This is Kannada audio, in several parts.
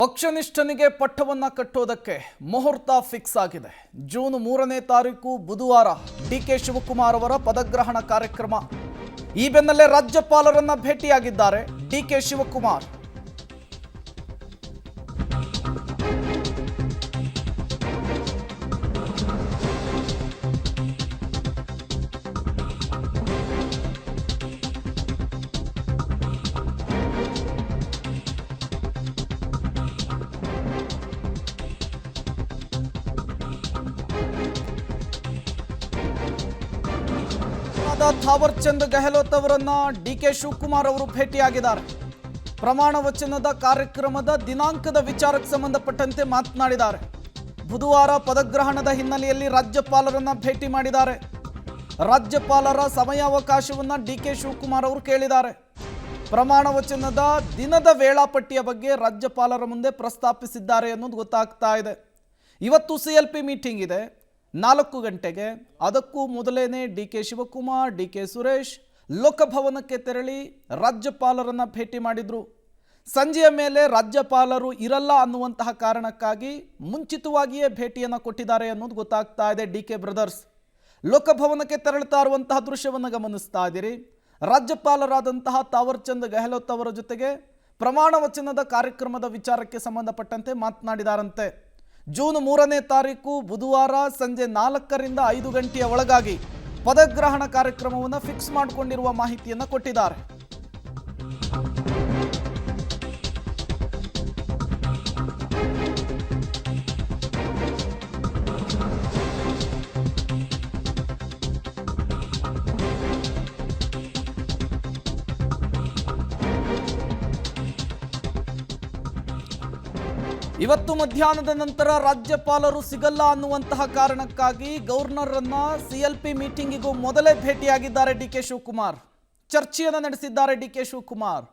ಪಕ್ಷನಿಷ್ಠನಿಗೆ ಪಟ್ಟವನ್ನ ಕಟ್ಟೋದಕ್ಕೆ ಮುಹೂರ್ತ ಫಿಕ್ಸ್ ಆಗಿದೆ. ಜೂನ್ 3ನೇ ತಾರೀಕು ಬುಧವಾರ ಡಿಕೆ ಶಿವಕುಮಾರ್ ಅವರ ಪದಗ್ರಹಣ ಕಾರ್ಯಕ್ರಮ. ಈ ಬೆನ್ನಲ್ಲೇ ರಾಜ್ಯಪಾಲರನ್ನ ಭೇಟಿಯಾಗಿದ್ದಾರೆ ಡಿಕೆ ಶಿವಕುಮಾರ್. ಥಾವರ್ ಚಂದ್ ಗೆಹ್ಲೋಟ್ ಅವರನ್ನ ಡಿಕೆ ಶಿವಕುಮಾರ್ ಅವರು ಭೇಟಿಯಾಗಿದ್ದಾರೆ. ಪ್ರಮಾಣ ವಚನದ ಕಾರ್ಯಕ್ರಮದ ದಿನಾಂಕದ ವಿಚಾರಕ್ಕೆ ಸಂಬಂಧಪಟ್ಟಂತೆ ಮಾತನಾಡಿದ್ದಾರೆ. ಬುಧವಾರ ಪದಗ್ರಹಣದ ಹಿನ್ನೆಲೆಯಲ್ಲಿ ರಾಜ್ಯಪಾಲರನ್ನ ಭೇಟಿ ಮಾಡಿದ್ದಾರೆ. ರಾಜ್ಯಪಾಲರ ಸಮಯಾವಕಾಶವನ್ನ ಡಿಕೆ ಶಿವಕುಮಾರ್ ಅವರು ಕೇಳಿದ್ದಾರೆ. ಪ್ರಮಾಣ ವಚನದ ದಿನದ ವೇಳಾಪಟ್ಟಿಯ ಬಗ್ಗೆ ರಾಜ್ಯಪಾಲರ ಮುಂದೆ ಪ್ರಸ್ತಾಪಿಸಿದ್ದಾರೆ ಅನ್ನೋದು ಗೊತ್ತಾಗ್ತಾ ಇದೆ. ಇವತ್ತು CLP ಮೀಟಿಂಗ್ ಇದೆ 4 ಗಂಟೆಗೆ. ಅದಕ್ಕೂ ಮೊದಲೇನೆ ಡಿಕೆ ಶಿವಕುಮಾರ್, ಡಿಕೆ ಸುರೇಶ್ ಲೋಕಭವನಕ್ಕೆ ತೆರಳಿ ರಾಜ್ಯಪಾಲರನ್ನ ಭೇಟಿ ಮಾಡಿದ್ರು. ಸಂಜೆಯ ಮೇಲೆ ರಾಜ್ಯಪಾಲರು ಇರಲ್ಲ ಅನ್ನುವಂತಹ ಕಾರಣಕ್ಕಾಗಿ ಮುಂಚಿತವಾಗಿಯೇ ಭೇಟಿಯನ್ನು ಕೊಟ್ಟಿದ್ದಾರೆ ಅನ್ನೋದು ಗೊತ್ತಾಗ್ತಾ ಇದೆ. ಡಿಕೆ ಬ್ರದರ್ಸ್ ಲೋಕಭವನಕ್ಕೆ ತೆರಳುತ್ತಾ ಇರುವಂತಹ ದೃಶ್ಯವನ್ನು ಗಮನಿಸ್ತಾ ಇದ್ದೀರಿ. ರಾಜ್ಯಪಾಲರಾದಂತಹ ಥಾವರ್ ಚಂದ್ ಗೆಹ್ಲೋಟ್ ಅವರ ಜೊತೆಗೆ ಪ್ರಮಾಣ ವಚನದ ಕಾರ್ಯಕ್ರಮದ ವಿಚಾರಕ್ಕೆ ಸಂಬಂಧಪಟ್ಟಂತೆ ಮಾತನಾಡಿದಾರಂತೆ. ಜೂನ್ 3ನೇ ತಾರೀಕು ಬುಧವಾರ ಸಂಜೆ 4ರಿಂದ 5 ಗಂಟೆಯ ಒಳಗಾಗಿ ಪದಗ್ರಹಣ ಕಾರ್ಯಕ್ರಮವನ್ನು ಫಿಕ್ಸ್ ಮಾಡಿಕೊಂಡಿರುವ ಮಾಹಿತಿಯನ್ನು ಕೊಟ್ಟಿದ್ದಾರೆ. ಇವತ್ತು ಮಧ್ಯಾಹ್ನದ ನಂತರ ರಾಜ್ಯಪಾಲರು ಸಿಗಲ್ಲ ಅನ್ನುವಂತಹ ಕಾರಣಕ್ಕಾಗಿ ಗವರ್ನರ್ ಅನ್ನ CLP ಮೀಟಿಂಗಿಗೂ ಮೊದಲೇ ಭೇಟಿಯಾಗಿದ್ದಾರೆ ಡಿಕೆ ಶಿವಕುಮಾರ್. ಚರ್ಚೆಯನ್ನು ನಡೆಸಿದ್ದಾರೆ ಡಿಕೆ ಶಿವಕುಮಾರ್.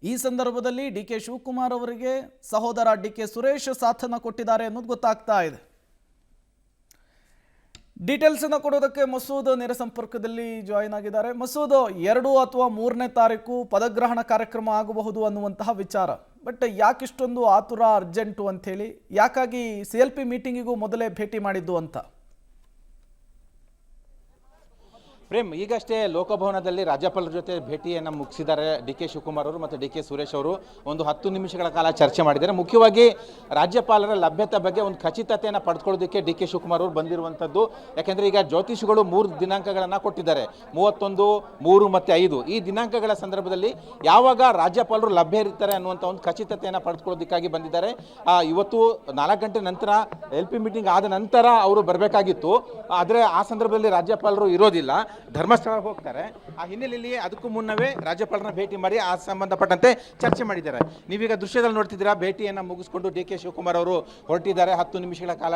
ಈ ಸಂದರ್ಭದಲ್ಲಿ ಡಿಕೆ ಶಿವಕುಮಾರ್ ಅವರಿಗೆ ಸಹೋದರ ಡಿಕೆ ಸುರೇಶ್ ಸಾಥನ್ನು ಕೊಟ್ಟಿದ್ದಾರೆ ಅನ್ನೋದು ಗೊತ್ತಾಗ್ತಾ ಇದೆ. ಡೀಟೇಲ್ಸ್ ಅನ್ನು ಕೊಡೋದಕ್ಕೆ ಮಸೂದ್ ನೇರ ಸಂಪರ್ಕದಲ್ಲಿ ಜಾಯಿನ್ ಆಗಿದ್ದಾರೆ. ಮಸೂದ್, 2 ಅಥವಾ 3ನೇ ತಾರೀಕು ಪದಗ್ರಹಣ ಕಾರ್ಯಕ್ರಮ ಆಗಬಹುದು ಅನ್ನುವಂತಹ ವಿಚಾರ, ಬಟ್ ಯಾಕಿಷ್ಟೊಂದು ಆತುರ, ಅರ್ಜೆಂಟು ಅಂಥೇಳಿ, ಯಾಕಾಗಿ CLP ಮೀಟಿಂಗಿಗೂ ಮೊದಲೇ ಭೇಟಿ ಮಾಡಿದ್ದು ಅಂತ? ಪ್ರೇಮ್, ಈಗಷ್ಟೇ ಲೋಕಭವನದಲ್ಲಿ ರಾಜ್ಯಪಾಲರ ಜೊತೆ ಭೇಟಿಯನ್ನು ಮುಗಿಸಿದ್ದಾರೆ ಡಿಕೆ ಶಿವಕುಮಾರ್ ಅವರು ಮತ್ತು ಡಿಕೆ ಸುರೇಶ್ ಅವರು. ಒಂದು 10 ನಿಮಿಷಗಳ ಕಾಲ ಚರ್ಚೆ ಮಾಡಿದ್ದಾರೆ. ಮುಖ್ಯವಾಗಿ ರಾಜ್ಯಪಾಲರ ಲಭ್ಯತೆ ಬಗ್ಗೆ ಒಂದು ಖಚಿತತೆಯನ್ನು ಪಡೆದುಕೊಳ್ಳೋದಕ್ಕೆ ಡಿಕೆ ಶಿವಕುಮಾರ್ ಅವರು ಬಂದಿರುವಂಥದ್ದು. ಯಾಕೆಂದರೆ ಈಗ ಜ್ಯೋತಿಷಿಗಳು 3 ದಿನಾಂಕಗಳನ್ನು ಕೊಟ್ಟಿದ್ದಾರೆ, 31, 3 ಮತ್ತು 5. ಈ ದಿನಾಂಕಗಳ ಸಂದರ್ಭದಲ್ಲಿ ಯಾವಾಗ ರಾಜ್ಯಪಾಲರು ಲಭ್ಯ ಇರ್ತಾರೆ ಅನ್ನುವಂಥ ಒಂದು ಖಚಿತತೆಯನ್ನು ಪಡೆದುಕೊಳ್ಳೋದಕ್ಕಾಗಿ ಬಂದಿದ್ದಾರೆ. ಇವತ್ತು 4 ಗಂಟೆ ನಂತರ LP ಮೀಟಿಂಗ್ ಆದ ನಂತರ ಅವರು ಬರಬೇಕಾಗಿತ್ತು. ಆದರೆ ಆ ಸಂದರ್ಭದಲ್ಲಿ ರಾಜ್ಯಪಾಲರು ಇರೋದಿಲ್ಲ, ಧರ್ಮಸ್ಥಳ ಹೋಗ್ತಾರೆ. ಆ ಹಿನ್ನೆಲೆಯಲ್ಲಿ ಅದಕ್ಕೂ ಮುನ್ನವೇ ರಾಜ್ಯಪಾಲರನ್ನ ಭೇಟಿ ಮಾಡಿ ಆ ಸಂಬಂಧಪಟ್ಟಂತೆ ಚರ್ಚೆ ಮಾಡಿದ್ದಾರೆ. ನೀವೀಗ ದೃಶ್ಯದಲ್ಲಿ ನೋಡ್ತಿದ್ದೀರಾ, ಭೇಟಿಯನ್ನು ಮುಗಿಸ್ಕೊಂಡು ಡಿಕೆ ಶಿವಕುಮಾರ್ ಅವರು ಹೊರಟಿದ್ದಾರೆ. 10 ನಿಮಿಷಗಳ ಕಾಲ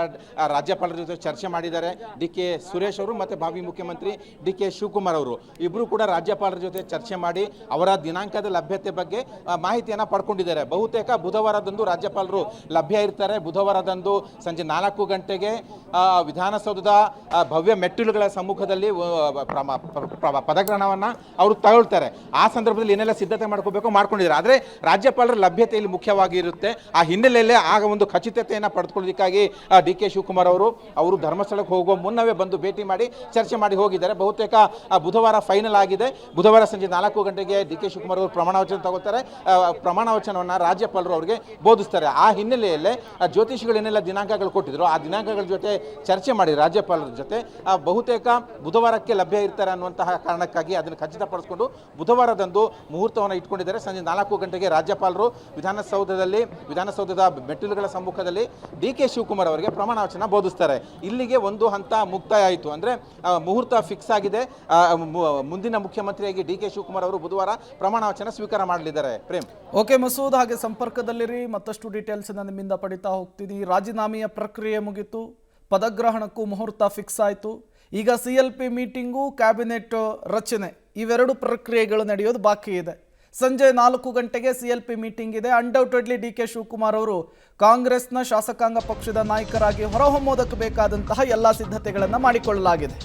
ರಾಜ್ಯಪಾಲರ ಜೊತೆ ಚರ್ಚೆ ಮಾಡಿದ್ದಾರೆ ಡಿಕೆ ಸುರೇಶ್ ಅವರು ಮತ್ತು ಭಾವಿ ಮುಖ್ಯಮಂತ್ರಿ ಡಿಕೆ ಶಿವಕುಮಾರ್ ಅವರು. ಇಬ್ಬರು ಕೂಡ ರಾಜ್ಯಪಾಲರ ಜೊತೆ ಚರ್ಚೆ ಮಾಡಿ ಅವರ ದಿನಾಂಕದ ಲಭ್ಯತೆ ಬಗ್ಗೆ ಮಾಹಿತಿಯನ್ನು ಪಡ್ಕೊಂಡಿದ್ದಾರೆ. ಬಹುತೇಕ ಬುಧವಾರದಂದು ರಾಜ್ಯಪಾಲರು ಲಭ್ಯ ಇರ್ತಾರೆ. ಬುಧವಾರದಂದು ಸಂಜೆ 4 ಗಂಟೆಗೆ ವಿಧಾನಸೌಧದ ಭವ್ಯ ಮೆಟ್ಟಿಲುಗಳ ಸಮ್ಮುಖದಲ್ಲಿ ಪದಗ್ರಹಣವನ್ನು ಅವರು ತಗೊಳ್ತಾರೆ. ಆ ಸಂದರ್ಭದಲ್ಲಿ ಏನೆಲ್ಲ ಸಿದ್ಧತೆ ಮಾಡ್ಕೊಂಡಿದ್ದಾರೆ. ಆದರೆ ರಾಜ್ಯಪಾಲರ ಲಭ್ಯತೆ ಇಲ್ಲಿ ಮುಖ್ಯವಾಗಿ ಇರುತ್ತೆ. ಆ ಹಿನ್ನೆಲೆಯಲ್ಲೇ ಆಗ ಒಂದು ಖಚಿತತೆಯನ್ನು ಪಡೆದುಕೊಳ್ಳೋದಕ್ಕಾಗಿ ಡಿಕೆ ಶಿವಕುಮಾರ್ ಅವರು ಧರ್ಮಸ್ಥಳಕ್ಕೆ ಹೋಗುವ ಮುನ್ನವೇ ಬಂದು ಭೇಟಿ ಮಾಡಿ ಚರ್ಚೆ ಮಾಡಿ ಹೋಗಿದ್ದಾರೆ. ಬಹುತೇಕ ಬುಧವಾರ ಫೈನಲ್ ಆಗಿದೆ. ಬುಧವಾರ ಸಂಜೆ 4 ಗಂಟೆಗೆ ಡಿಕೆ ಶಿವಕುಮಾರ್ ಅವರು ಪ್ರಮಾಣ ವಚನ ತಗೋತಾರೆ. ಪ್ರಮಾಣ ವಚನವನ್ನು ರಾಜ್ಯಪಾಲರು ಅವರಿಗೆ ಬೋಧಿಸ್ತಾರೆ. ಆ ಹಿನ್ನೆಲೆಯಲ್ಲೇ ಜ್ಯೋತಿಷಿಗಳು ಏನೆಲ್ಲ ದಿನಾಂಕಗಳು ಕೊಟ್ಟಿದ್ರು ಆ ದಿನಾಂಕಗಳ ಜೊತೆ ಚರ್ಚೆ ಮಾಡಿ ರಾಜ್ಯಪಾಲರ ಜೊತೆ ಬಹುತೇಕ ಬುಧವಾರಕ್ಕೆ ಲಭ್ಯ ಇರ್ತಾರೆ ಅನ್ನುವಂತಹ ಕಾರಣಕ್ಕಾಗಿ ಅದನ್ನು ಖಚಿತಪಡಿಸಿಕೊಂಡು ಬುಧವಾರದಂದು ಮುಹೂರ್ತವನ್ನು ಇಟ್ಕೊಂಡಿದ್ದಾರೆ. ಸಂಜೆ 4 ಗಂಟೆಗೆ ರಾಜ್ಯಪಾಲರು ವಿಧಾನಸೌಧದ ಮೆಟ್ಟಿಲುಗಳ ಸಮ್ಮುಖದಲ್ಲಿ ಡಿಕೆ ಶಿವಕುಮಾರ್ ಅವರಿಗೆ ಪ್ರಮಾಣ ವಚನ ಬೋಧಿಸ್ತಾರೆ. ಇಲ್ಲಿಗೆ ಒಂದು ಹಂತ ಮುಕ್ತಾಯ ಆಯಿತು. ಅಂದರೆ ಮುಹೂರ್ತ ಫಿಕ್ಸ್ ಆಗಿದೆ. ಮುಂದಿನ ಮುಖ್ಯಮಂತ್ರಿಯಾಗಿ ಡಿಕೆ ಶಿವಕುಮಾರ್ ಅವರು ಬುಧವಾರ ಪ್ರಮಾಣ ವಚನ ಸ್ವೀಕಾರ ಮಾಡಲಿದ್ದಾರೆ. ಪ್ರೇಮ್, ಓಕೆ ಮಸೂದ್, ಹಾಗೆ ಸಂಪರ್ಕದಲ್ಲಿರಿ. ಮತ್ತಷ್ಟು ಡೀಟೇಲ್ಸ್ ನಿಮ್ಮಿಂದ ಪಡಿತಾ ಹೋಗ್ತೀನಿ. ರಾಜೀನಾಮೆಯ ಪ್ರಕ್ರಿಯೆ ಮುಗಿತು, ಪದಗ್ರಹಣಕ್ಕೂ ಮುಹೂರ್ತ ಫಿಕ್ಸ್ ಆಯಿತು. ಈಗ CLP ಮೀಟಿಂಗು, ಕ್ಯಾಬಿನೆಟ್ ರಚನೆ, ಇವೆರಡು ಪ್ರಕ್ರಿಯೆಗಳು ನಡೆಯೋದು ಬಾಕಿ ಇದೆ. ಸಂಜೆ 4 ಗಂಟೆಗೆ CLP ಮೀಟಿಂಗ್ ಇದೆ. ಅನ್ಡೌಟೆಡ್ಲಿ ಡಿಕೆ ಶಿವಕುಮಾರ್ ಅವರು ಕಾಂಗ್ರೆಸ್ನ ಶಾಸಕಾಂಗ ಪಕ್ಷದ ನಾಯಕರಾಗಿ ಹೊರಹೊಮ್ಮೋದಕ್ಕೆ ಬೇಕಾದಂತಹ ಎಲ್ಲ ಸಿದ್ಧತೆಗಳನ್ನು ಮಾಡಿಕೊಳ್ಳಲಾಗಿದೆ.